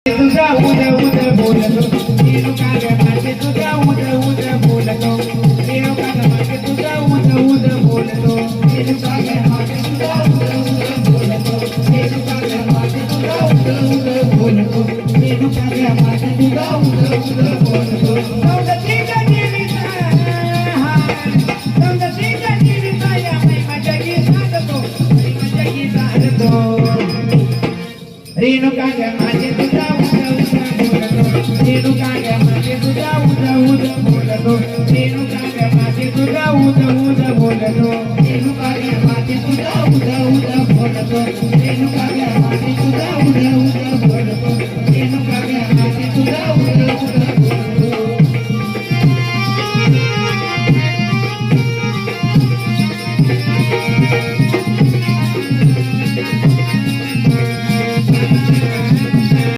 तुझा उद उद बोलतो रेणुका ग माझे तुझा उद उद बोलतो रेणुका ग माझे तुझा उद उद बोलतो रेणुका ग माझे तुझा उद उद बोलतो रेणुका ग माझे तुझा उद उद बोलतो रेणुका ग माझे तुझा उद उद बोलतो सौंदर्य जीविता सौंदर्य जीविता या माझ्या गीतातो माझ्या गीतातो रेणुका ग माझे तुझा रेणुका ग माझे तुझा उद उद बोलतो रेणुका ग माझे तुझा उद उद बोलतो रेणुका ग माझे तुझा उद उद बोलतो रेणुका ग माझे तुझा उद उद बोलतो